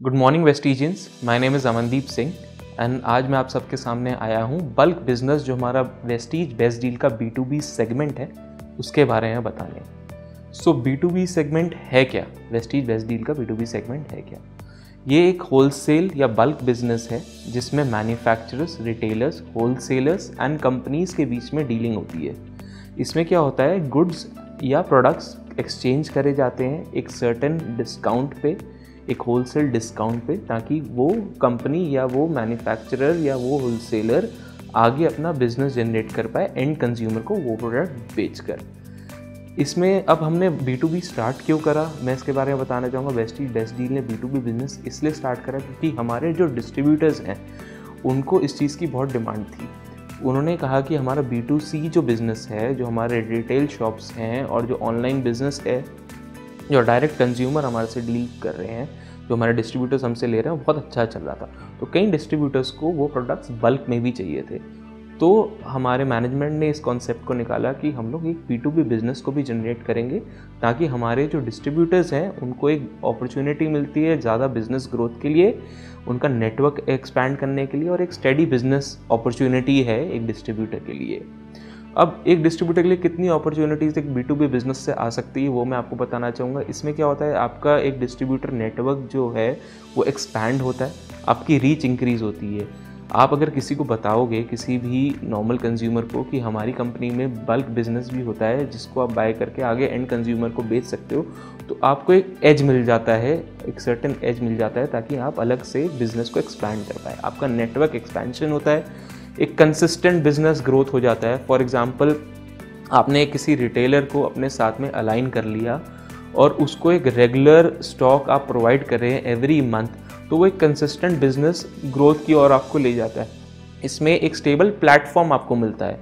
Good morning Vestigians, my name is Amandeep Singh and आज मैं आप सबके सामने आया हूँ बल्क बिजनेस जो हमारा वेस्टीज बेस्ट डील का B2B सेगमेंट है उसके बारे में बताने। सो B2B सेगमेंट है क्या? वेस्टीज बेस्ट डील का B2B सेगमेंट है क्या? ये एक होलसेल या बल्क बिजनेस है जिसमें manufacturers, retailers, wholesalers and companies के बीच में डीलिंग होती है। इसमें क्या होता है, गुड्स या प्रोडक्ट्स एक्सचेंज करे जाते हैं एक सर्टेन डिस्काउंट पे, एक होलसेल डिस्काउंट पे, ताकि वो कंपनी या वो मैन्युफैक्चरर या वो होलसेलर आगे अपना बिजनेस जनरेट कर पाए एंड कंज्यूमर को वो प्रोडक्ट बेचकर। इसमें अब हमने B2B स्टार्ट क्यों करा, मैं इसके बारे में बताना चाहूँगा। वेस्टीज बेस्ट डील ने B2B बिजनेस इसलिए स्टार्ट करा क्योंकि हमारे जो डिस्ट्रीब्यूटर्स हैं उनको इस चीज़ की बहुत डिमांड थी। उन्होंने कहा कि हमारा B2C जो बिज़नेस है, जो हमारे रिटेल शॉप्स हैं और जो ऑनलाइन बिज़नेस है, जो डायरेक्ट कंज्यूमर हमारे से डील कर रहे हैं, जो हमारे डिस्ट्रीब्यूटर्स हमसे ले रहे हैं, वो बहुत अच्छा चल रहा था। तो कई डिस्ट्रीब्यूटर्स को वो प्रोडक्ट्स बल्क में भी चाहिए थे। तो हमारे मैनेजमेंट ने इस कॉन्सेप्ट को निकाला कि हम लोग एक B2B बिज़नेस को भी जनरेट करेंगे ताकि हमारे जो डिस्ट्रीब्यूटर्स हैं उनको एक अपॉर्चुनिटी मिलती है ज़्यादा बिज़नेस ग्रोथ के लिए, उनका नेटवर्क एक्सपैंड करने के लिए, और एक स्टेडी बिज़नेस अपॉर्चुनिटी है एक डिस्ट्रीब्यूटर के लिए। अब एक डिस्ट्रीब्यूटर के लिए कितनी अपॉर्चुनिटीज़ एक B2B बिज़नेस से आ सकती है वो मैं आपको बताना चाहूँगा। इसमें क्या होता है, आपका एक डिस्ट्रीब्यूटर नेटवर्क जो है वो एक्सपैंड होता है, आपकी रीच इंक्रीज़ होती है। आप अगर किसी को बताओगे, किसी भी नॉर्मल कंज्यूमर को, कि हमारी कंपनी में बल्क बिज़नेस भी होता है जिसको आप बाय करके आगे एंड कंज्यूमर को बेच सकते हो, तो आपको एक एज मिल जाता है, एक सर्टेन एज मिल जाता है ताकि आप अलग से बिज़नेस को एक्सपैंड कर पाए। आपका नेटवर्क एक्सपेंशन होता है, एक कंसिस्टेंट बिजनेस ग्रोथ हो जाता है। फॉर एग्जांपल, आपने किसी रिटेलर को अपने साथ में अलाइन कर लिया और उसको एक रेगुलर स्टॉक आप प्रोवाइड कर रहे हैं एवरी मंथ, तो वो एक कंसिस्टेंट बिजनेस ग्रोथ की ओर आपको ले जाता है। इसमें एक स्टेबल प्लेटफॉर्म आपको मिलता है,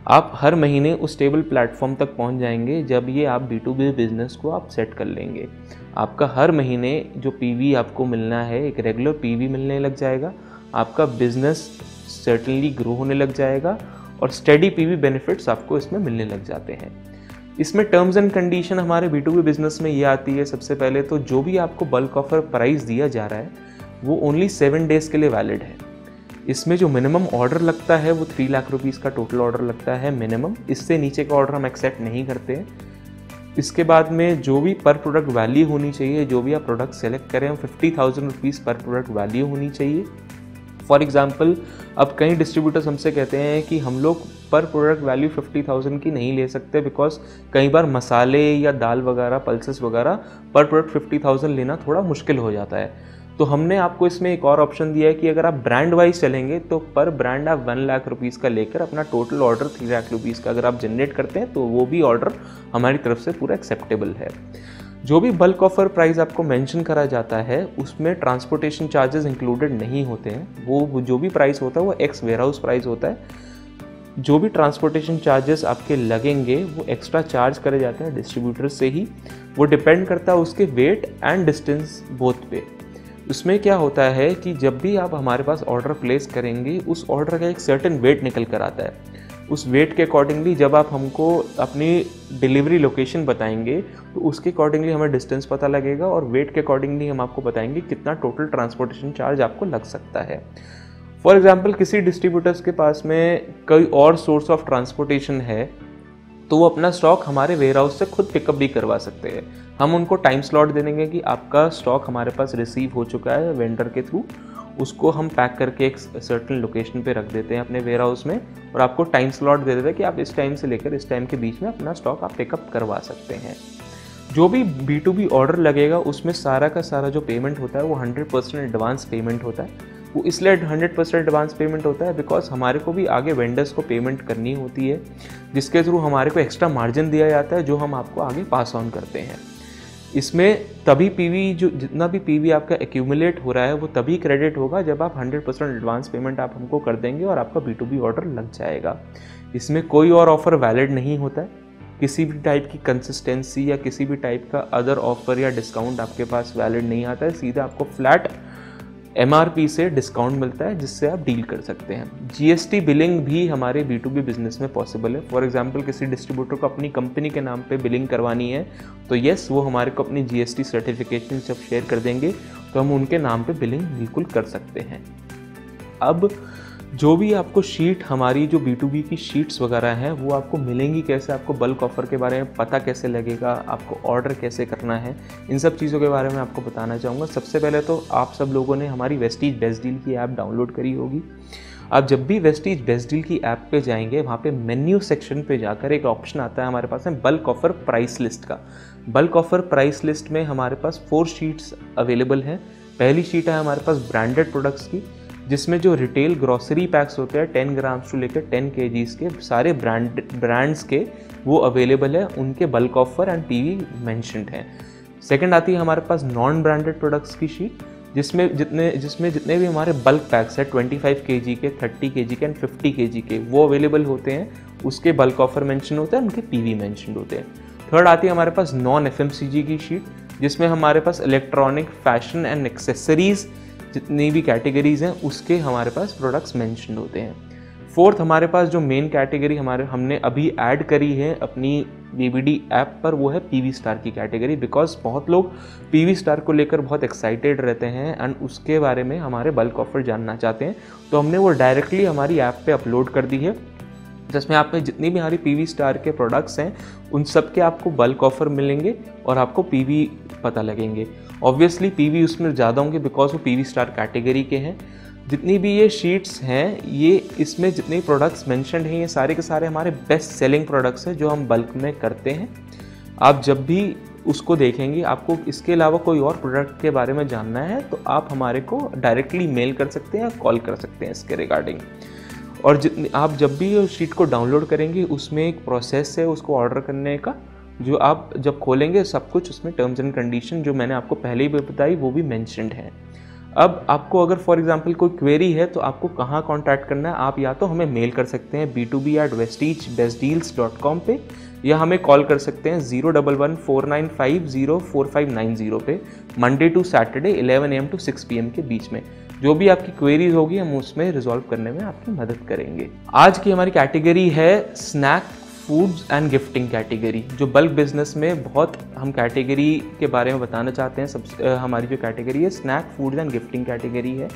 आप हर महीने उस स्टेबल प्लेटफॉर्म तक पहुंच जाएंगे जब ये आप B2B बिजनेस को आप सेट कर लेंगे। आपका हर महीने जो PV आपको मिलना है, एक रेगुलर PV मिलने लग जाएगा, आपका बिजनेस सर्टेनली ग्रो होने लग जाएगा और स्टेडी PV बेनिफिट्स आपको इसमें मिलने लग जाते हैं। इसमें टर्म्स एंड कंडीशन हमारे B2B बिजनेस में ये आती है। सबसे पहले तो जो भी आपको बल्क ऑफर प्राइस दिया जा रहा है वो ओनली 7 डेज़ के लिए वैलिड है। इसमें जो मिनिमम ऑर्डर लगता है वो 3 लाख रुपीज़ का टोटल ऑर्डर लगता है मिनिमम। इससे नीचे का ऑर्डर हम एक्सेप्ट नहीं करते हैं। इसके बाद में जो भी पर प्रोडक्ट वैल्यू होनी चाहिए, जो भी आप प्रोडक्ट सेलेक्ट करें, 50,000 रुपीज़ पर प्रोडक्ट वैल्यू होनी चाहिए। फॉर एग्जाम्पल, अब कई डिस्ट्रीब्यूटर्स हमसे कहते हैं कि हम लोग पर प्रोडक्ट वैल्यू 50,000 की नहीं ले सकते, बिकॉज कई बार मसाले या दाल वगैरह, पल्सेस वगैरह पर प्रोडक्ट 50,000 लेना थोड़ा मुश्किल हो जाता है। तो हमने आपको इसमें एक और ऑप्शन दिया है कि अगर आप ब्रांड वाइज चलेंगे तो पर ब्रांड आप 1 लाख रुपीज़ का लेकर अपना टोटल ऑर्डर 3 लाख रुपीज़ का अगर आप जनरेट करते हैं तो वो भी ऑर्डर हमारी तरफ से पूरा एक्सेप्टेबल है। जो भी बल्क ऑफर प्राइस आपको मेंशन करा जाता है उसमें ट्रांसपोर्टेशन चार्जेस इंक्लूडेड नहीं होते हैं। वो जो भी प्राइस होता है वो एक्स वेयर हाउस प्राइस होता है। जो भी ट्रांसपोर्टेशन चार्जेस आपके लगेंगे वो एक्स्ट्रा चार्ज करे जाते हैं डिस्ट्रीब्यूटर से ही। वो डिपेंड करता है उसके वेट एंड डिस्टेंस बोथ पे। उसमें क्या होता है कि जब भी आप हमारे पास ऑर्डर प्लेस करेंगे उस ऑर्डर का एक सर्टेन वेट निकल कर आता है। उस वेट के अकॉर्डिंगली जब आप हमको अपनी डिलीवरी लोकेशन बताएंगे तो उसके अकॉर्डिंगली हमें डिस्टेंस पता लगेगा और वेट के अकॉर्डिंगली हम आपको बताएंगे कितना टोटल ट्रांसपोर्टेशन चार्ज आपको लग सकता है। फॉर एग्जांपल, किसी डिस्ट्रीब्यूटर्स के पास में कोई और सोर्स ऑफ ट्रांसपोर्टेशन है तो वो अपना स्टॉक हमारे वेयर हाउस से खुद पिकअप भी करवा सकते हैं। हम उनको टाइम स्लॉट दे देंगे कि आपका स्टॉक हमारे पास रिसीव हो चुका है वेंडर के थ्रू, उसको हम पैक करके एक सर्टेन लोकेशन पे रख देते हैं अपने वेयर हाउस में और आपको टाइम स्लॉट दे देते हैं कि आप इस टाइम से लेकर इस टाइम के बीच में अपना स्टॉक आप पिकअप करवा सकते हैं। जो भी B2B ऑर्डर लगेगा उसमें सारा का सारा जो पेमेंट होता है वो 100% एडवांस पेमेंट होता है। वो इसलिए 100% एडवांस पेमेंट होता है बिकॉज हमारे को भी आगे वेंडर्स को पेमेंट करनी होती है, जिसके थ्रू हमारे को एक्स्ट्रा मार्जिन दिया जाता है जो हम आपको आगे पास ऑन करते हैं। इसमें तभी PV, जो जितना भी PV आपका एक्यूमुलेट हो रहा है वो तभी क्रेडिट होगा जब आप 100% एडवांस पेमेंट आप हमको कर देंगे और आपका B2B ऑर्डर लग जाएगा। इसमें कोई और ऑफ़र वैलिड नहीं होता है, किसी भी टाइप की कंसिस्टेंसी या किसी भी टाइप का अदर ऑफर या डिस्काउंट आपके पास वैलिड नहीं आता है। सीधा आपको फ्लैट MRP से डिस्काउंट मिलता है जिससे आप डील कर सकते हैं। GST बिलिंग भी हमारे B2B बिजनेस में पॉसिबल है। फॉर एग्जांपल किसी डिस्ट्रीब्यूटर को अपनी कंपनी के नाम पे बिलिंग करवानी है तो यस, वो हमारे को अपनी GST सर्टिफिकेशन जब शेयर कर देंगे तो हम उनके नाम पे बिलिंग बिल्कुल कर सकते हैं। अब जो भी आपको शीट, हमारी जो B2B की शीट्स वगैरह हैं वो आपको मिलेंगी कैसे, आपको बल्क ऑफ़र के बारे में पता कैसे लगेगा, आपको ऑर्डर कैसे करना है, इन सब चीज़ों के बारे में आपको बताना चाहूँगा। सबसे पहले तो आप सब लोगों ने हमारी वेस्टीज बेस्ट डील की ऐप डाउनलोड करी होगी। आप जब भी वेस्टीज बेस्ट डील की ऐप पे जाएंगे, वहाँ पे मेन्यू सेक्शन पे जाकर एक ऑप्शन आता है हमारे पास में बल्क ऑफ़र प्राइस लिस्ट का। बल्क ऑफ़र प्राइस लिस्ट में हमारे पास 4 शीट्स अवेलेबल हैं। पहली शीट है हमारे पास ब्रांडेड प्रोडक्ट्स की, जिसमें जो रिटेल ग्रॉसरी पैक्स होते हैं 10 ग्राम्स टू लेकर 10 kgs के सारे ब्रांड्स के वो अवेलेबल है, उनके bulk offer and PV mentioned हैं। सेकंड आती है हमारे पास नॉन ब्रांडेड प्रोडक्ट्स की शीट, जिसमें जितने भी हमारे बल्क पैक्स है 25 kg के, 30 kg के एंड 50 kg के वो अवेलेबल होते हैं, उसके बल्क ऑफर मेंशन होते हैं, उनके PV मेंशन्ड होते हैं। थर्ड आती है हमारे पास नॉन FMCG की शीट, जिसमें हमारे पास इलेक्ट्रॉनिक, फैशन एंड एक्सेसरीज जितनी भी कैटेगरीज हैं उसके हमारे पास प्रोडक्ट्स मेंशन होते हैं। फोर्थ हमारे पास जो मेन कैटेगरी हमने अभी ऐड करी है अपनी VBD ऐप पर, वो है PV स्टार की कैटेगरी। बिकॉज बहुत लोग PV स्टार को लेकर बहुत एक्साइटेड रहते हैं एंड उसके बारे में हमारे बल्क ऑफर जानना चाहते हैं, तो हमने वो डायरेक्टली हमारी ऐप पे अपलोड कर दी है, जिसमें आप में जितनी भी हमारी PV स्टार के प्रोडक्ट्स हैं उन सब के आपको बल्क ऑफर मिलेंगे और आपको PV पता लगेंगे। ऑब्वियसली PV उसमें ज़्यादा होंगे बिकॉज वो PV स्टार कैटेगरी के हैं। जितनी भी ये शीट्स हैं, ये इसमें जितने प्रोडक्ट्स मेंशन्ड हैं ये सारे के सारे हमारे बेस्ट सेलिंग प्रोडक्ट्स हैं जो हम बल्क में करते हैं। आप जब भी उसको देखेंगे, आपको इसके अलावा कोई और प्रोडक्ट के बारे में जानना है तो आप हमारे को डायरेक्टली मेल कर सकते हैं या कॉल कर सकते हैं इसके रिगार्डिंग। और जितनी आप जब भी उस शीट को डाउनलोड करेंगे उसमें एक प्रोसेस है उसको ऑर्डर करने का, जो आप जब खोलेंगे सब कुछ उसमें टर्म्स एंड कंडीशन जो मैंने आपको पहले ही बताई वो भी मेंशन्ड है। अब आपको अगर फॉर एग्जांपल कोई क्वेरी है तो आपको कहाँ कांटेक्ट करना है, आप या तो हमें मेल कर सकते हैं b2b@vestigebestdeals.com पे, या हमें कॉल कर सकते हैं 01149504590 पे, Monday to Saturday 11 AM to 6 PM के बीच में। जो भी आपकी क्वेरीज होगी हम उसमें रिजॉल्व करने में आपकी मदद करेंगे। आज की हमारी कैटेगरी है snack foods and gifting category, जो बल्क बिजनेस में बहुत हम कैटेगरी के बारे में बताना चाहते हैं। हमारी जो कैटेगरी है snack foods and gifting category है,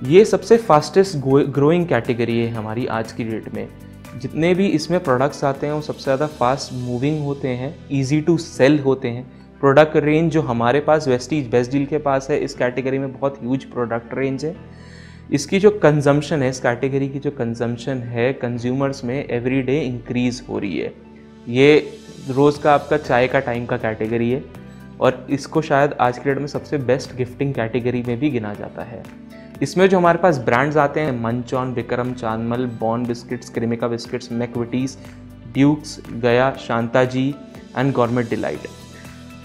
ये सबसे फास्टेस्ट ग्रोइंग कैटेगरी है हमारी आज की डेट में। जितने भी इसमें प्रोडक्ट्स आते हैं वो सबसे ज़्यादा फास्ट मूविंग होते हैं, ईजी टू सेल होते हैं। प्रोडक्ट रेंज जो हमारे पास वेस्टीज बेस्ट डील के पास है इस कैटेगरी में बहुत ह्यूज प्रोडक्ट रेंज है। इसकी जो कंजम्पशन है, इस कैटेगरी की जो कंजम्पशन है कंज्यूमर्स में एवरी डे इंक्रीज़ हो रही है। ये रोज़ का आपका चाय का टाइम का कैटेगरी है और इसको शायद आज के डेट में सबसे बेस्ट गिफ्टिंग कैटेगरी में भी गिना जाता है। इसमें जो हमारे पास ब्रांड्स आते हैं मंचॉन, विक्रम, चांदमल, बॉर्न biscuits, Cremica biscuits, McVitie's, Dukes, गया, शांताजी एंड गॉर्मेट डिलाइट।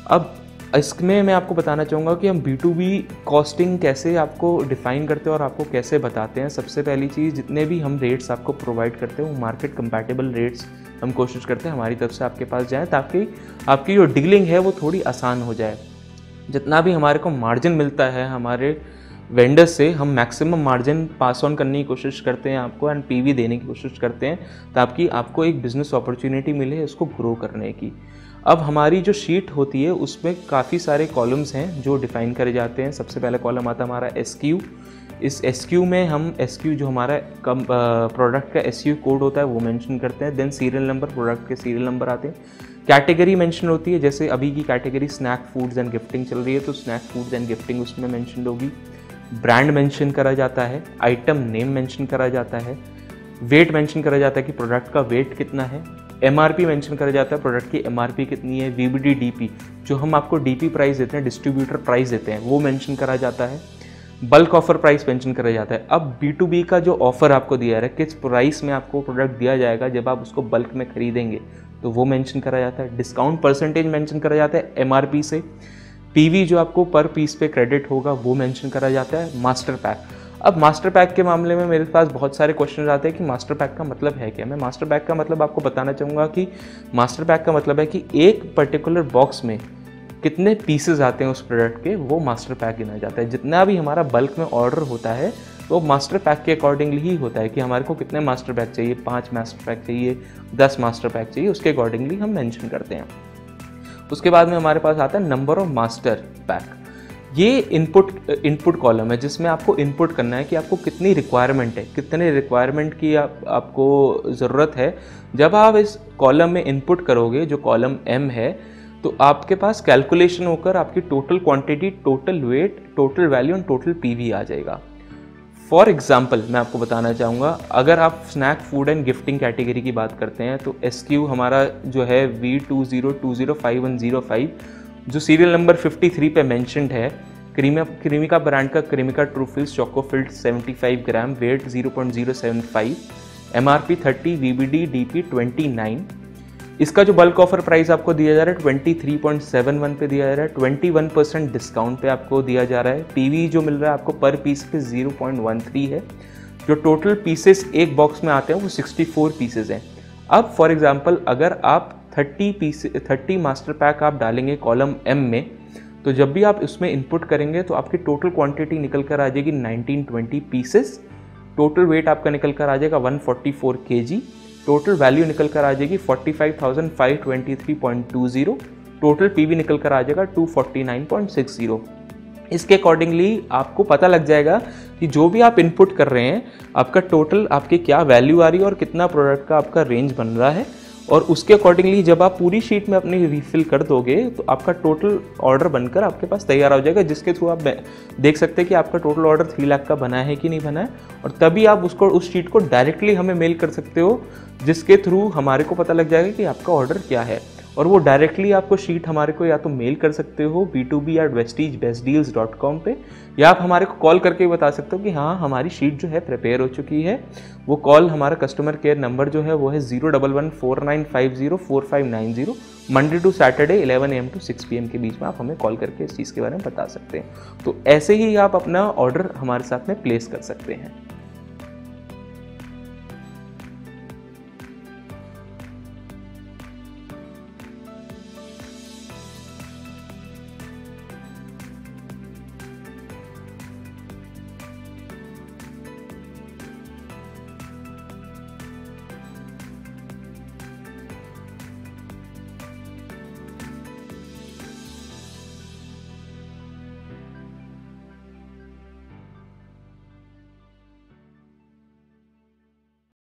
अब इसमें मैं आपको बताना चाहूँगा कि हम B2B कॉस्टिंग कैसे आपको डिफ़ाइन करते हैं और आपको कैसे बताते हैं। सबसे पहली चीज़, जितने भी हम रेट्स आपको प्रोवाइड करते हैं वो मार्केट कंपैटिबल रेट्स हम कोशिश करते हैं हमारी तरफ से आपके पास जाएँ, ताकि आपकी जो डीलिंग है वो थोड़ी आसान हो जाए। जितना भी हमारे को मार्जिन मिलता है हमारे वेंडर से, हम मैक्सिमम मार्जिन पास ऑन करने की कोशिश करते हैं आपको एंड PV देने की कोशिश करते हैं, ताकि आपको एक बिज़नेस अपॉर्चुनिटी मिले इसको ग्रो करने की। अब हमारी जो शीट होती है उसमें काफ़ी सारे कॉलम्स हैं जो डिफ़ाइन करे जाते हैं। सबसे पहला कॉलम आता है हमारा SKU। इस SKU में हम SKU जो हमारा प्रोडक्ट का SKU कोड होता है वो मेंशन करते हैं। देन सीरियल नंबर, प्रोडक्ट के सीरियल नंबर आते हैं। कैटेगरी मेंशन होती है, जैसे अभी की category snack foods and gifting चल रही है तो स्नैक फूड्स एंड गिफ्टिंग उसमें मेंशन होगी। ब्रांड मेंशन करा जाता है, आइटम नेम मेंशन करा जाता है, वेट मेंशन करा जाता है कि प्रोडक्ट का वेट कितना है, MRP मेंशन करा जाता है प्रोडक्ट की MRP कितनी है, VBD DP जो हम आपको DP प्राइस देते हैं, डिस्ट्रीब्यूटर प्राइस देते हैं, वो मेंशन करा जाता है। बल्क ऑफर प्राइस मेंशन करा जाता है। अब B2B का जो ऑफर आपको दिया है, किस प्राइस में आपको प्रोडक्ट दिया जाएगा जब आप उसको बल्क में खरीदेंगे, तो वो मेंशन करा जाता है। डिस्काउंट परसेंटेज मेंशन करा जाता है MRP से। PV जो आपको पर पीस पे क्रेडिट होगा वो मेंशन करा जाता है। मास्टर पैक, अब मास्टर पैक के मामले में मेरे पास बहुत सारे क्वेश्चन आते हैं कि मास्टर पैक का मतलब है क्या। मैं मास्टर पैक का मतलब आपको बताना चाहूँगा कि मास्टर पैक का मतलब है कि एक पर्टिकुलर बॉक्स में कितने पीसेस आते हैं उस प्रोडक्ट के, वो मास्टर पैक गिना जाता है। जितना भी हमारा बल्क में ऑर्डर होता है तो मास्टर पैक के अकॉर्डिंगली ही होता है कि हमारे को कितने मास्टर पैक चाहिए, 5 मास्टर पैक चाहिए, 10 मास्टर पैक चाहिए, उसके अकॉर्डिंगली हम मेंशन करते हैं। उसके बाद में हमारे पास आता है नंबर ऑफ मास्टर पैक। ये इनपुट कॉलम है जिसमें आपको इनपुट करना है कि आपको कितनी रिक्वायरमेंट है, कितने रिक्वायरमेंट की आपको ज़रूरत है। जब आप इस कॉलम में इनपुट करोगे, जो कॉलम M है, तो आपके पास कैलकुलेशन होकर आपकी total quantity, total weight, total value and total PV आ जाएगा। फॉर एग्जाम्पल मैं आपको बताना चाहूँगा, अगर आप snack food and gifting category की बात करते हैं तो SKU हमारा जो है V20205105 जो सीरियल नंबर 53 पे मेंशन्ड है, क्रीमिका ब्रांड का क्रीमिका ट्रूफिल्स चोकोफिल्ड 75 ग्राम, वेट 0.075, MRP 30, VBD DP 29। इसका जो बल्क ऑफर प्राइस आपको दिया जा रहा है 23.71 पे दिया जा रहा है, 21% डिस्काउंट पे आपको दिया जा रहा है। PV जो मिल रहा है आपको पर पीस पे 0.13 है। जो टोटल पीसेस एक बॉक्स में आते हैं वो 64 पीसेस हैं। अब फॉर एग्जांपल अगर आप 30 मास्टर पैक आप डालेंगे कॉलम M में, तो जब भी आप इसमें इनपुट करेंगे तो आपकी टोटल क्वांटिटी निकल कर आ जाएगी 1920 पीसेस। टोटल वेट आपका निकल कर आ जाएगा 144 kg। टोटल वैल्यू निकल कर आ जाएगी 45,523.20। टोटल PV निकल कर आ जाएगा 249.60। इसके अकॉर्डिंगली आपको पता लग जाएगा कि जो भी आप इनपुट कर रहे हैं आपका टोटल आपकी क्या वैल्यू आ रही है और कितना प्रोडक्ट का आपका रेंज बन रहा है। और उसके अकॉर्डिंगली जब आप पूरी शीट में अपनी रिफिल कर दोगे तो आपका टोटल ऑर्डर बनकर आपके पास तैयार हो जाएगा, जिसके थ्रू आप देख सकते हैं कि आपका टोटल ऑर्डर 3 लाख का बना है कि नहीं बना है। और तभी आप उस शीट को डायरेक्टली हमें मेल कर सकते हो, जिसके थ्रू हमारे को पता लग जाएगा कि आपका ऑर्डर क्या है। और वो डायरेक्टली आपको शीट हमारे को या तो मेल कर सकते हो b2b@vestigebestdeals.com पे, या आप हमारे को कॉल करके बता सकते हो कि हाँ हमारी शीट जो है प्रिपेयर हो चुकी है। वो कॉल हमारा कस्टमर केयर नंबर जो है वो है 01149504590। Monday to Saturday 11 AM to 6 PM के बीच में आप हमें कॉल करके इस चीज़ के बारे में बता सकते हैं। तो ऐसे ही आप अपना ऑर्डर हमारे साथ में प्लेस कर सकते हैं।